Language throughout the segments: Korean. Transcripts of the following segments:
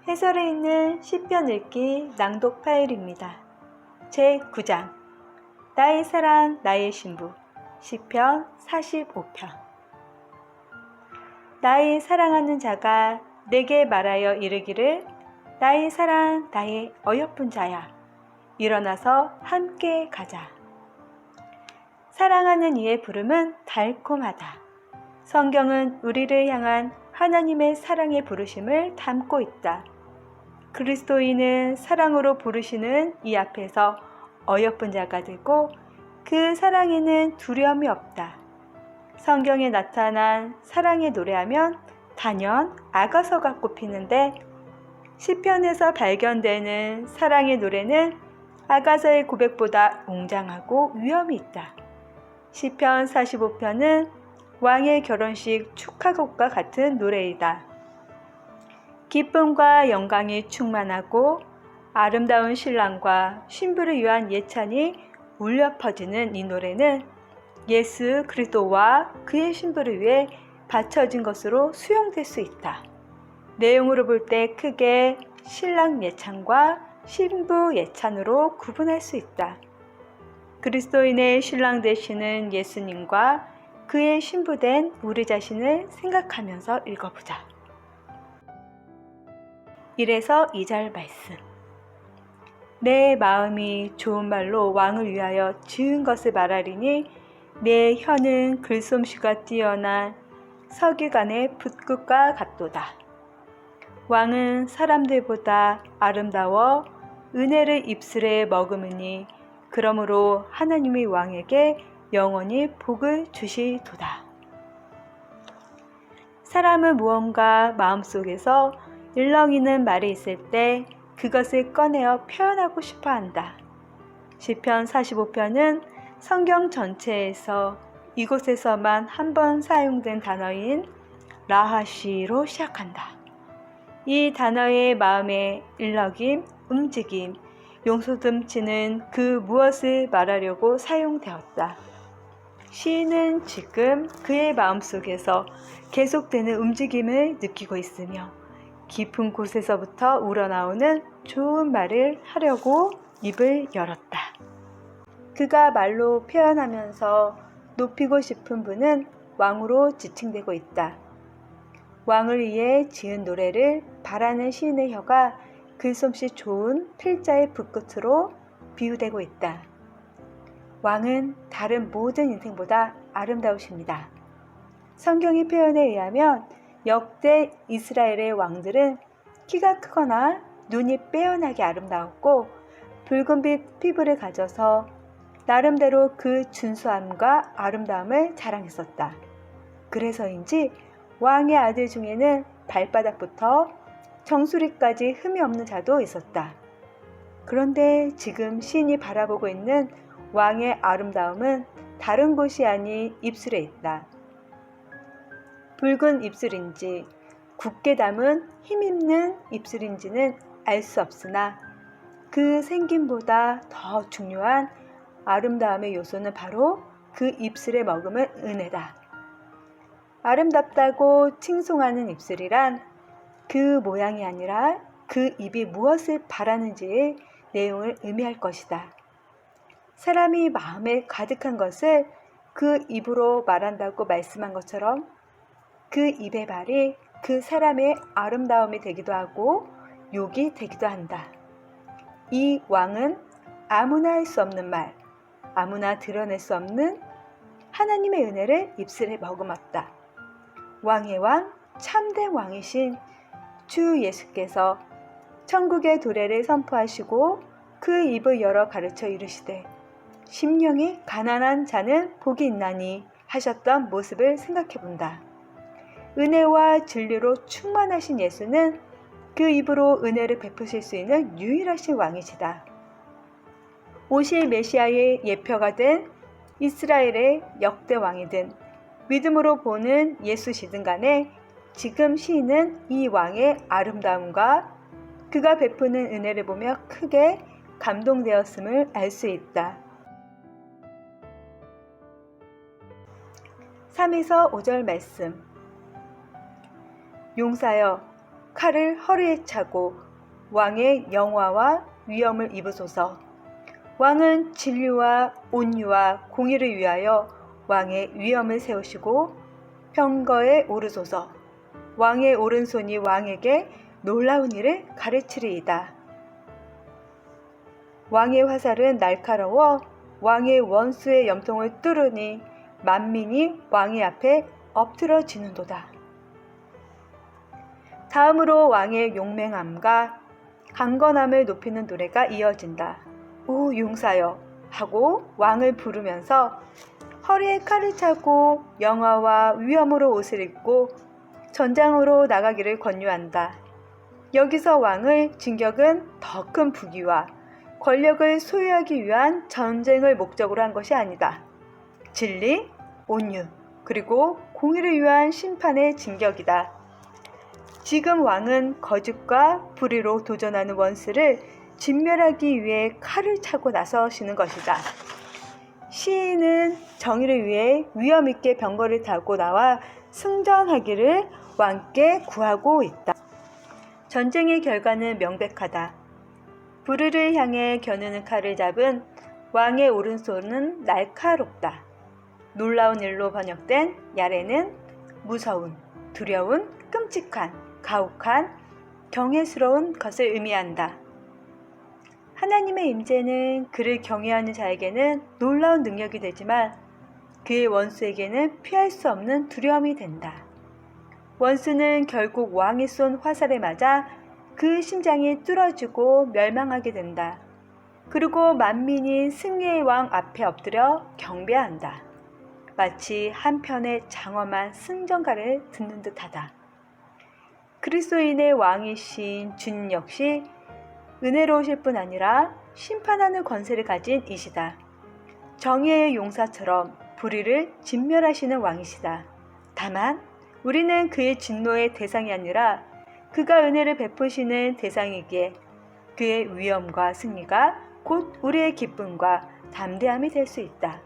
해설에 있는 시편 읽기 낭독 파일입니다. 제9장 나의 사랑 나의 신부 시편 45편. 나의 사랑하는 자가 내게 말하여 이르기를 나의 사랑 나의 어여쁜 자야 일어나서 함께 가자. 사랑하는 이의 부름은 달콤하다. 성경은 우리를 향한 하나님의 사랑의 부르심을 담고 있다. 그리스도인은 사랑으로 부르시는 이 앞에서 어여쁜 자가 되고 그 사랑에는 두려움이 없다. 성경에 나타난 사랑의 노래하면 단연 아가서가 꼽히는데 시편에서 발견되는 사랑의 노래는 아가서의 고백보다 웅장하고 위엄이 있다. 시편 45편은 왕의 결혼식 축하곡과 같은 노래이다. 기쁨과 영광이 충만하고 아름다운 신랑과 신부를 위한 예찬이 울려 퍼지는 이 노래는 예수 그리스도와 그의 신부를 위해 바쳐진 것으로 수용될 수 있다. 내용으로 볼 때 크게 신랑 예찬과 신부 예찬으로 구분할 수 있다. 그리스도인의 신랑 되시는 예수님과 그의 신부된 우리 자신을 생각하면서 읽어보자. 1에서 2절 말씀. 내 마음이 좋은 말로 왕을 위하여 지은 것을 말하리니 내 혀는 글솜씨가 뛰어난 서기관의 붓끝과 같도다. 왕은 사람들보다 아름다워 은혜를 입술에 머금으니 그러므로 하나님이 왕에게 영원히 복을 주시도다. 사람은 무언가 마음속에서 일렁이는 말이 있을 때 그것을 꺼내어 표현하고 싶어 한다. 시편 45편은 성경 전체에서 이곳에서만 한 번 사용된 단어인 라하시로 시작한다. 이 단어의 마음의 일렁임, 움직임, 용서듬치는 그 무엇을 말하려고 사용되었다. 시인은 지금 그의 마음속에서 계속되는 움직임을 느끼고 있으며 깊은 곳에서부터 우러나오는 좋은 말을 하려고 입을 열었다. 그가 말로 표현하면서 높이고 싶은 분은 왕으로 지칭되고 있다. 왕을 위해 지은 노래를 바라는 시인의 혀가 글솜씨 좋은 필자의 붓끝으로 비유되고 있다. 왕은 다른 모든 인생보다 아름다우십니다. 성경의 표현에 의하면 역대 이스라엘의 왕들은 키가 크거나 눈이 빼어나게 아름다웠고 붉은빛 피부를 가져서 나름대로 그 준수함과 아름다움을 자랑했었다. 그래서인지 왕의 아들 중에는 발바닥부터 정수리까지 흠이 없는 자도 있었다. 그런데 지금 시인이 바라보고 있는 왕의 아름다움은 다른 곳이 아닌 입술에 있다. 붉은 입술인지 굳게 담은 힘있는 입술인지는 알 수 없으나 그 생김보다 더 중요한 아름다움의 요소는 바로 그 입술에 머금은 은혜다. 아름답다고 칭송하는 입술이란 그 모양이 아니라 그 입이 무엇을 바라는지의 내용을 의미할 것이다. 사람이 마음에 가득한 것을 그 입으로 말한다고 말씀한 것처럼 그 입의 말이 그 사람의 아름다움이 되기도 하고 욕이 되기도 한다. 이 왕은 아무나 할 수 없는 말, 아무나 드러낼 수 없는 하나님의 은혜를 입술에 머금었다. 왕의 왕, 참된 왕이신 주 예수께서 천국의 도래를 선포하시고 그 입을 열어 가르쳐 이르시되 심령이 가난한 자는 복이 있나니 하셨던 모습을 생각해 본다. 은혜와 진리로 충만하신 예수는 그 입으로 은혜를 베푸실 수 있는 유일하신 왕이시다. 오실 메시아의 예표가 된 이스라엘의 역대 왕이든 믿음으로 보는 예수시든 간에 지금 시인은 이 왕의 아름다움과 그가 베푸는 은혜를 보며 크게 감동되었음을 알 수 있다. 3에서 5절 말씀. 용사여, 칼을 허리에 차고 왕의 영화와 위엄을 입으소서. 왕은 진리와 온유와 공의를 위하여 왕의 위엄을 세우시고 병거에 오르소서. 왕의 오른손이 왕에게 놀라운 일을 가르치리이다. 왕의 화살은 날카로워 왕의 원수의 염통을 뚫으니 만민이 왕의 앞에 엎드러지는도다. 다음으로 왕의 용맹함과 강건함을 높이는 노래가 이어진다. 오 용사여 하고 왕을 부르면서 허리에 칼을 차고 영화와 위엄으로 옷을 입고 전장으로 나가기를 권유한다. 여기서 왕의 진격은 더 큰 부귀와 권력을 소유하기 위한 전쟁을 목적으로 한 것이 아니다. 진리, 온유, 그리고 공의를 위한 심판의 진격이다. 지금 왕은 거짓과 불의로 도전하는 원수를 진멸하기 위해 칼을 차고 나서시는 것이다. 시인은 정의를 위해 위엄 있게 병거를 타고 나와 승전하기를 왕께 구하고 있다. 전쟁의 결과는 명백하다. 불의를 향해 겨누는 칼을 잡은 왕의 오른손은 날카롭다. 놀라운 일로 번역된 야레는 무서운, 두려운, 끔찍한, 가혹한, 경외스러운 것을 의미한다. 하나님의 임재는 그를 경외하는 자에게는 놀라운 능력이 되지만 그의 원수에게는 피할 수 없는 두려움이 된다. 원수는 결국 왕이 쏜 화살에 맞아 그 심장이 뚫어지고 멸망하게 된다. 그리고 만민이 승리의 왕 앞에 엎드려 경배한다. 마치 한편의 장엄한 승전가를 듣는 듯하다. 그리스도인의 왕이신 주님 역시 은혜로우실 뿐 아니라 심판하는 권세를 가진 이시다. 정의의 용사처럼 불의를 진멸하시는 왕이시다. 다만 우리는 그의 진노의 대상이 아니라 그가 은혜를 베푸시는 대상이기에 그의 위엄과 승리가 곧 우리의 기쁨과 담대함이 될 수 있다.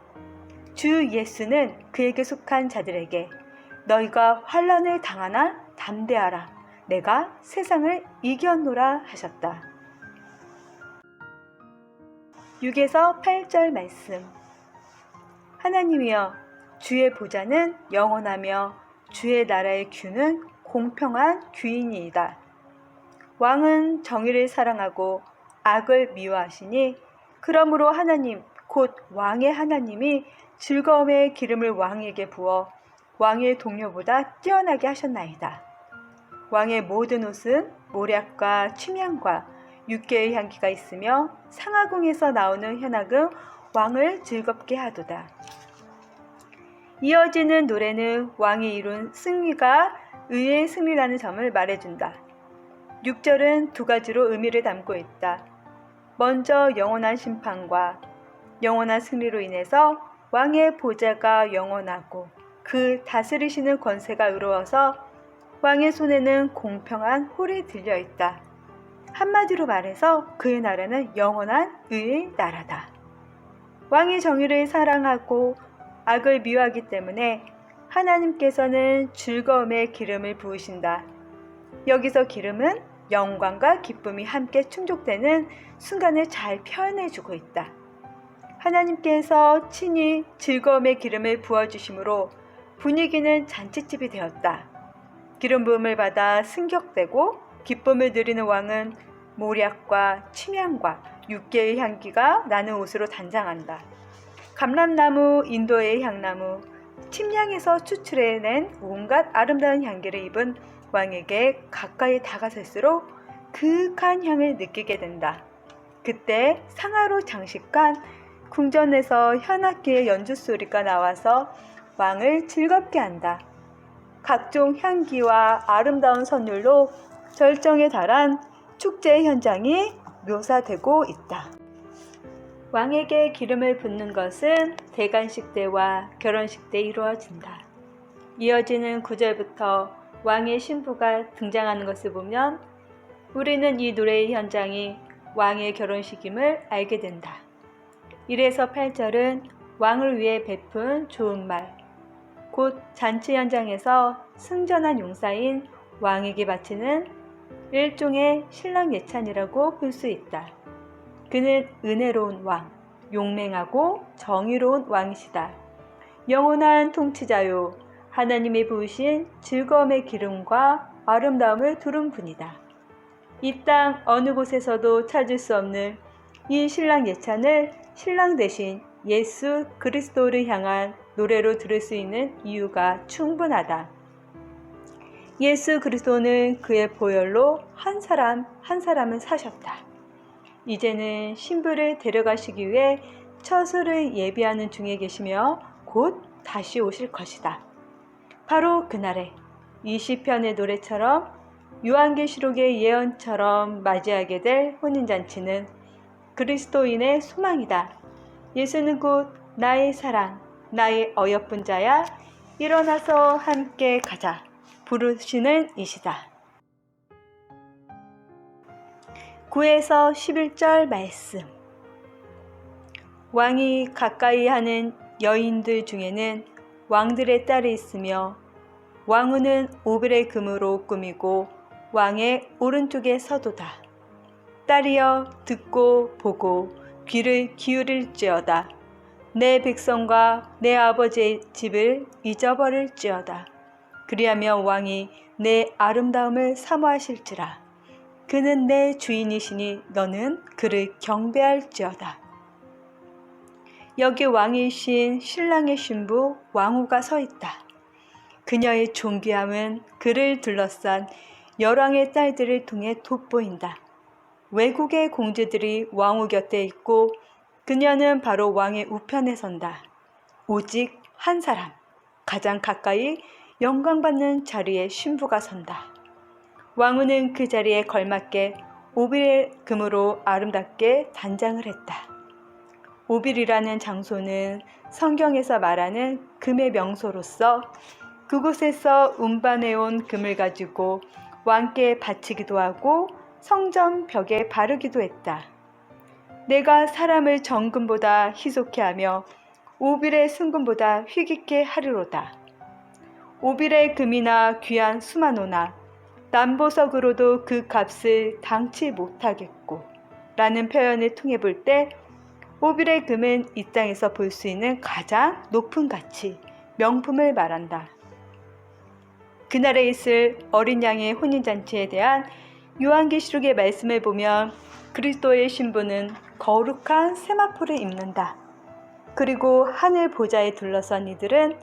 주 예수는 그에게 속한 자들에게 너희가 환난을 당하나 담대하라. 내가 세상을 이겼노라 하셨다. 6에서 8절 말씀. 하나님이여 주의 보좌는 영원하며 주의 나라의 규는 공평한 규이니이다. 왕은 정의를 사랑하고 악을 미워하시니 그러므로 하나님 곧 왕의 하나님이 즐거움의 기름을 왕에게 부어 왕의 동료보다 뛰어나게 하셨나이다. 왕의 모든 옷은 모략과 침향과 육개의 향기가 있으며 상하궁에서 나오는 현악은 왕을 즐겁게 하도다. 이어지는 노래는 왕이 이룬 승리가 의의 승리라는 점을 말해준다. 6절은 두 가지로 의미를 담고 있다. 먼저 영원한 심판과 영원한 승리로 인해서 왕의 보좌가 영원하고 그 다스리시는 권세가 의로워서 왕의 손에는 공평한 홀이 들려있다. 한마디로 말해서 그의 나라는 영원한 의의 나라다. 왕이 정의를 사랑하고 악을 미워하기 때문에 하나님께서는 즐거움의 기름을 부으신다. 여기서 기름은 영광과 기쁨이 함께 충족되는 순간을 잘 표현해주고 있다. 하나님께서 친히 즐거움의 기름을 부어주심으로 분위기는 잔치집이 되었다. 기름 부음을 받아 승격되고 기쁨을 누리는 왕은 모략과 침향과 육개의 향기가 나는 옷으로 단장한다. 감람나무, 인도의 향나무, 침향에서 추출해낸 온갖 아름다운 향기를 입은 왕에게 가까이 다가설수록 그윽한 향을 느끼게 된다. 그때 상아로 장식한 궁전에서 현악기의 연주소리가 나와서 왕을 즐겁게 한다. 각종 향기와 아름다운 선율로 절정에 달한 축제의 현장이 묘사되고 있다. 왕에게 기름을 붓는 것은 대관식 때와 결혼식 때 이루어진다. 이어지는 9절부터 왕의 신부가 등장하는 것을 보면 우리는 이 노래의 현장이 왕의 결혼식임을 알게 된다. 1에서 8절은 왕을 위해 베푼 좋은 말, 곧 잔치 현장에서 승전한 용사인 왕에게 바치는 일종의 신랑 예찬이라고 볼 수 있다. 그는 은혜로운 왕, 용맹하고 정의로운 왕이시다. 영원한 통치자요, 하나님이 부으신 즐거움의 기름과 아름다움을 두른 분이다. 이 땅 어느 곳에서도 찾을 수 없는 이 신랑 예찬을 신랑 대신 예수 그리스도를 향한 노래로 들을 수 있는 이유가 충분하다. 예수 그리스도는 그의 보혈로 한 사람 한 사람을 사셨다. 이제는 신부를 데려가시기 위해 처소를 예비하는 중에 계시며 곧 다시 오실 것이다. 바로 그날에 이 시편의 노래처럼 요한계시록의 예언처럼 맞이하게 될 혼인잔치는 그리스도인의 소망이다. 예수는 곧 나의 사랑, 나의 어여쁜 자야, 일어나서 함께 가자 부르시는 이시다. 9에서 11절 말씀. 왕이 가까이 하는 여인들 중에는 왕들의 딸이 있으며 왕후는 오빌의 금으로 꾸미고 왕의 오른쪽에 서도다. 딸이여 듣고 보고 귀를 기울일지어다. 내 백성과 내 아버지의 집을 잊어버릴지어다. 그리하면 왕이 내 아름다움을 사모하실지라. 그는 내 주인이시니 너는 그를 경배할지어다. 여기 왕이신 신랑의 신부 왕후가 서 있다. 그녀의 존귀함은 그를 둘러싼 열왕의 딸들을 통해 돋보인다. 외국의 공주들이 왕후 곁에 있고 그녀는 바로 왕의 우편에 선다. 오직 한 사람, 가장 가까이 영광받는 자리에 신부가 선다. 왕후는 그 자리에 걸맞게 오빌의 금으로 아름답게 단장을 했다. 오빌이라는 장소는 성경에서 말하는 금의 명소로서 그곳에서 운반해온 금을 가지고 왕께 바치기도 하고 성전 벽에 바르기도 했다. 내가 사람을 정금보다 희속케 하며 오빌의 순금보다 희귀케 하리로다. 오빌의 금이나 귀한 수마노나 남보석으로도 그 값을 당치 못하겠고 라는 표현을 통해 볼 때 오빌의 금은 이 땅에서 볼 수 있는 가장 높은 가치, 명품을 말한다. 그날에 있을 어린 양의 혼인잔치에 대한 요한계시록의 말씀을 보면 그리스도의 신부는 거룩한 세마포를 입는다. 그리고 하늘 보좌에 둘러선 이들은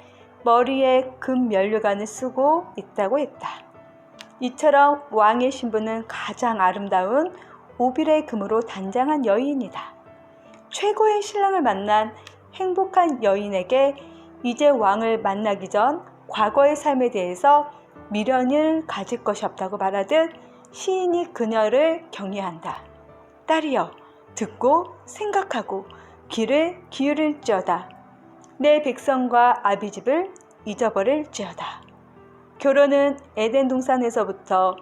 머리에 금 면류관을 쓰고 있다고 했다. 이처럼 왕의 신부는 가장 아름다운 오빌의 금으로 단장한 여인이다. 최고의 신랑을 만난 행복한 여인에게 이제 왕을 만나기 전 과거의 삶에 대해서 미련을 가질 것이 없다고 말하듯 시인이 그녀를 경외한다. 딸이여 듣고 생각하고 귀를 기울일지어다. 내 백성과 아비집을 잊어버릴지어다. 결혼은 에덴 동산에서부터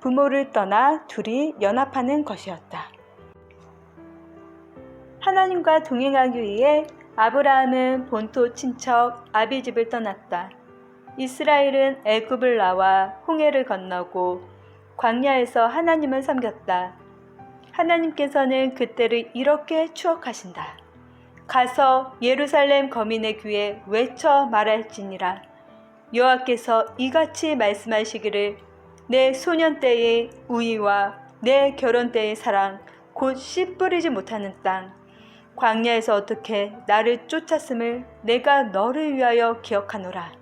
부모를 떠나 둘이 연합하는 것이었다. 하나님과 동행하기 위해 아브라함은 본토 친척 아비집을 떠났다. 이스라엘은 애굽을 나와 홍해를 건너고 광야에서 하나님을 섬겼다. 하나님께서는 그때를 이렇게 추억하신다. 가서 예루살렘 거민의 귀에 외쳐 말할지니라. 여호와께서 이같이 말씀하시기를 내 소년 때의 우위와 내 결혼 때의 사랑 곧 씨 뿌리지 못하는 땅 광야에서 어떻게 나를 쫓았음을 내가 너를 위하여 기억하노라.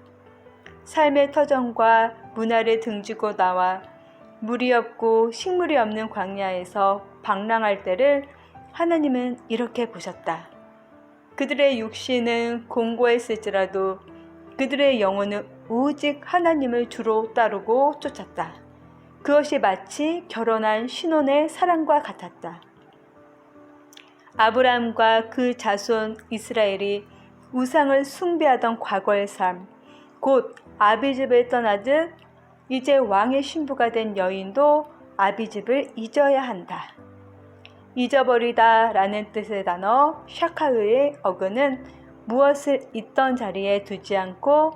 삶의 터전과 문화를 등지고 나와 물이 없고 식물이 없는 광야에서 방랑할 때를 하나님은 이렇게 보셨다. 그들의 육신은 공고했을지라도 그들의 영혼은 오직 하나님을 주로 따르고 쫓았다. 그것이 마치 결혼한 신혼의 사랑과 같았다. 아브라함과 그 자손 이스라엘이 우상을 숭배하던 과거의 삶, 곧 아비집을 떠나듯 이제 왕의 신부가 된 여인도 아비집을 잊어야 한다. 잊어버리다 라는 뜻의 단어 샤카흐의 어근은 무엇을 있던 자리에 두지 않고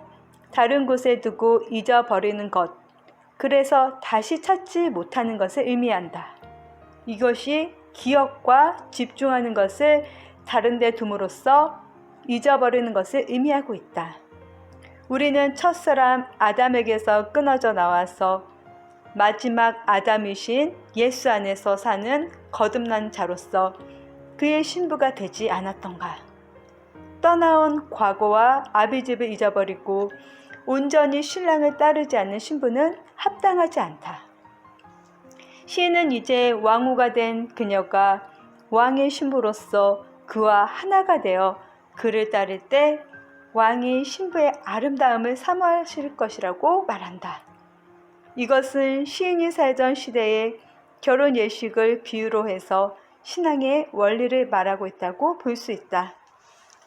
다른 곳에 두고 잊어버리는 것, 그래서 다시 찾지 못하는 것을 의미한다. 이것이 기억과 집중하는 것을 다른 데 둠으로써 잊어버리는 것을 의미하고 있다. 우리는 첫사람 아담에게서 끊어져 나와서 마지막 아담이신 예수 안에서 사는 거듭난 자로서 그의 신부가 되지 않았던가. 떠나온 과거와 아비집을 잊어버리고 온전히 신랑을 따르지 않는 신부는 합당하지 않다. 시인은 이제 왕후가 된 그녀가 왕의 신부로서 그와 하나가 되어 그를 따를 때 왕이 신부의 아름다움을 사모하실 것이라고 말한다. 이것은 시인이 살던 시대의 결혼 예식을 비유로 해서 신앙의 원리를 말하고 있다고 볼 수 있다.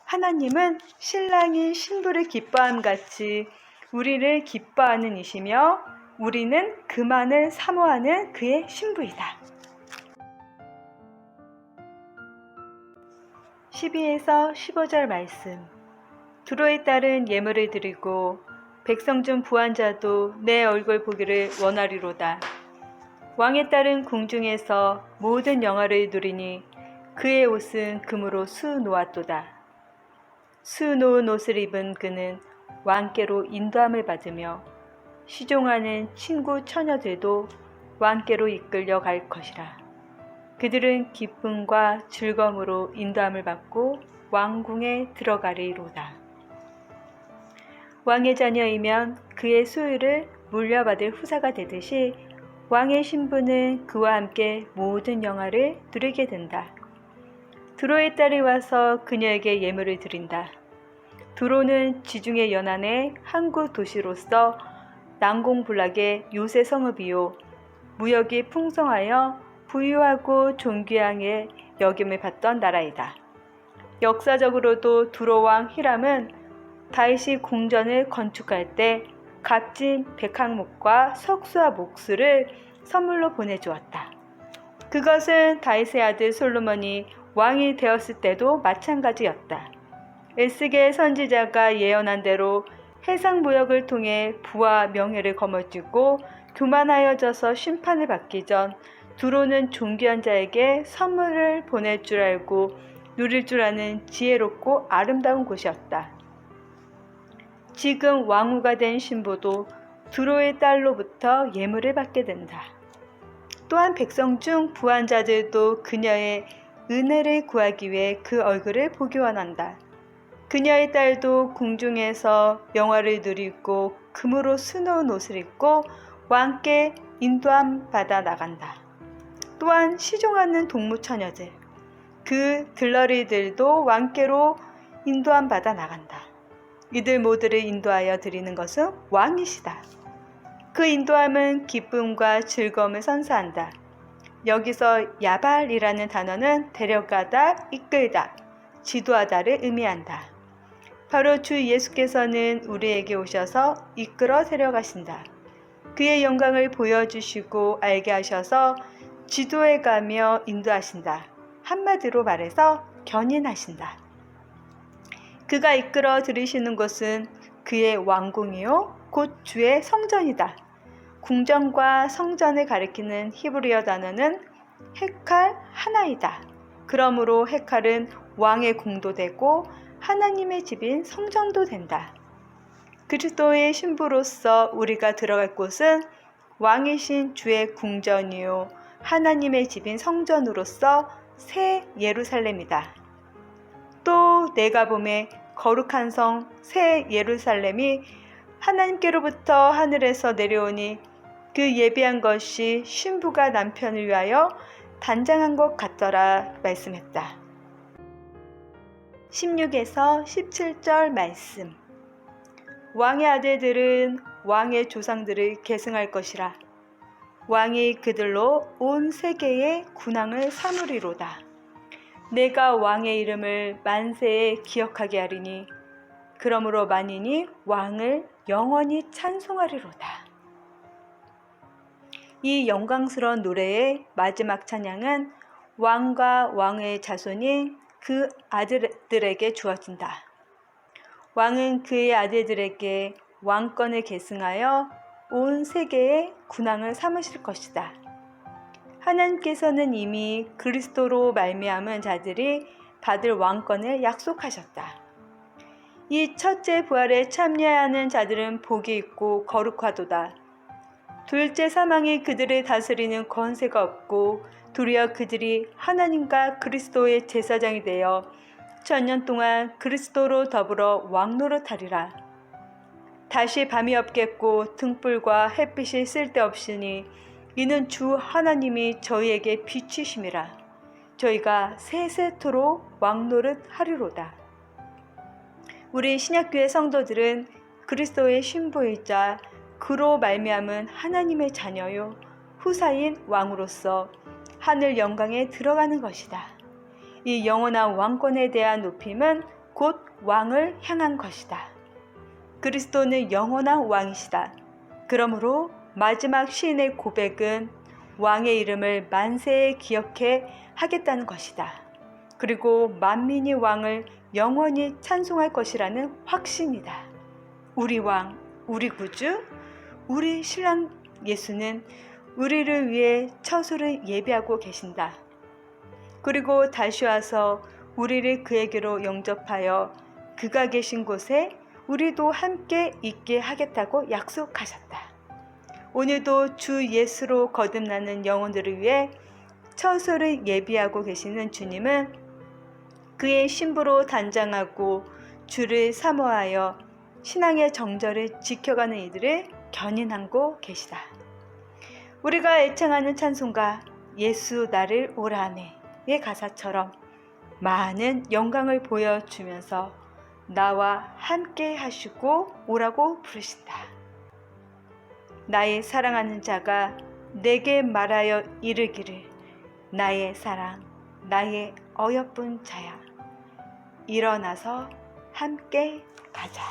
하나님은 신랑이 신부를 기뻐함 같이 우리를 기뻐하는 이시며 우리는 그만을 사모하는 그의 신부이다. 12에서 15절 말씀. 두로의 딸은 예물을 드리고 백성 중 부한 자도 내 얼굴 보기를 원하리로다. 왕의 딸은 궁중에서 모든 영화를 누리니 그의 옷은 금으로 수놓았도다. 수놓은 옷을 입은 그는 왕께로 인도함을 받으며 시종하는 친구 처녀들도 왕께로 이끌려 갈 것이라. 그들은 기쁨과 즐거움으로 인도함을 받고 왕궁에 들어가리로다. 왕의 자녀이면 그의 소유를 물려받을 후사가 되듯이 왕의 신부는 그와 함께 모든 영화를 누리게 된다. 두로의 딸이 와서 그녀에게 예물을 드린다. 두로는 지중해 연안의 항구 도시로서 난공불락의 요새 성읍이요 무역이 풍성하여 부유하고 존귀하게 여김을 받던 나라이다. 역사적으로도 두로왕 히람은 다윗이 궁전을 건축할 때 값진 백항목과 석수와 목수를 선물로 보내주었다. 그것은 다윗의 아들 솔로몬이 왕이 되었을 때도 마찬가지였다. 에스겔 선지자가 예언한 대로 해상무역을 통해 부와 명예를 거머쥐고 교만하여져서 심판을 받기 전 두로는 존귀한 자에게 선물을 보낼 줄 알고 누릴 줄 아는 지혜롭고 아름다운 곳이었다. 지금 왕후가 된 신부도 두로의 딸로부터 예물을 받게 된다. 또한 백성 중 부한 자들도 그녀의 은혜를 구하기 위해 그 얼굴을 보기 원한다. 그녀의 딸도 궁중에서 영화를 누리고 금으로 수놓은 옷을 입고 왕께 인도함 받아 나간다. 또한 시종하는 동무처녀들, 그 들러리들도 왕께로 인도함 받아 나간다. 이들 모두를 인도하여 드리는 것은 왕이시다. 그 인도함은 기쁨과 즐거움을 선사한다. 여기서 야발이라는 단어는 데려가다, 이끌다, 지도하다를 의미한다. 바로 주 예수께서는 우리에게 오셔서 이끌어 데려가신다. 그의 영광을 보여주시고 알게 하셔서 지도해가며 인도하신다. 한마디로 말해서 견인하신다. 그가 이끌어 들이시는 곳은 그의 왕궁이요 곧 주의 성전이다. 궁전과 성전을 가리키는 히브리어 단어는 헤칼 하나이다. 그러므로 헤칼은 왕의 궁도 되고 하나님의 집인 성전도 된다. 그리스도의 신부로서 우리가 들어갈 곳은 왕이신 주의 궁전이요 하나님의 집인 성전으로서 새 예루살렘이다. 또 내가 봄에 거룩한 성 새 예루살렘이 하나님께로부터 하늘에서 내려오니 그 예비한 것이 신부가 남편을 위하여 단장한 것 같더라 말씀했다. 16에서 17절 말씀. 왕의 아들들은 왕의 조상들을 계승할 것이라. 왕이 그들로 온 세계의 군왕을 삼으리로다. 내가 왕의 이름을 만세에 기억하게 하리니 그러므로 만인이 왕을 영원히 찬송하리로다. 이 영광스러운 노래의 마지막 찬양은 왕과 왕의 자손인 그 아들들에게 주어진다. 왕은 그의 아들들에게 왕권을 계승하여 온 세계의 군왕을 삼으실 것이다. 하나님께서는 이미 그리스도로 말미암은 자들이 받을 왕권을 약속하셨다. 이 첫째 부활에 참여하는 자들은 복이 있고 거룩하도다. 둘째 사망이 그들을 다스리는 권세가 없고 도리어 그들이 하나님과 그리스도의 제사장이 되어 천년 동안 그리스도로 더불어 왕노릇하리라. 다시 밤이 없겠고 등불과 햇빛이 쓸데없으니 이는 주 하나님이 저희에게 빛이심이라. 저희가 세세토록 왕노릇하리로다. 우리 신약교회 성도들은 그리스도의 신부이자 그로 말미암은 하나님의 자녀요 후사인 왕으로서 하늘 영광에 들어가는 것이다. 이 영원한 왕권에 대한 높임은 곧 왕을 향한 것이다. 그리스도는 영원한 왕이시다. 그러므로 마지막 시인의 고백은 왕의 이름을 만세에 기억해 하겠다는 것이다. 그리고 만민이 왕을 영원히 찬송할 것이라는 확신이다. 우리 왕, 우리 구주, 우리 신랑 예수는 우리를 위해 처소를 예비하고 계신다. 그리고 다시 와서 우리를 그에게로 영접하여 그가 계신 곳에 우리도 함께 있게 하겠다고 약속하셨다. 오늘도 주 예수로 거듭나는 영혼들을 위해 처소를 예비하고 계시는 주님은 그의 신부로 단장하고 주를 사모하여 신앙의 정절을 지켜가는 이들을 견인하고 계시다. 우리가 애창하는 찬송가 예수 나를 오라네의 가사처럼 많은 영광을 보여주면서 나와 함께 하시고 오라고 부르신다. 나의 사랑하는 자가 내게 말하여 이르기를 나의 사랑, 나의 어여쁜 자야. 일어나서 함께 가자.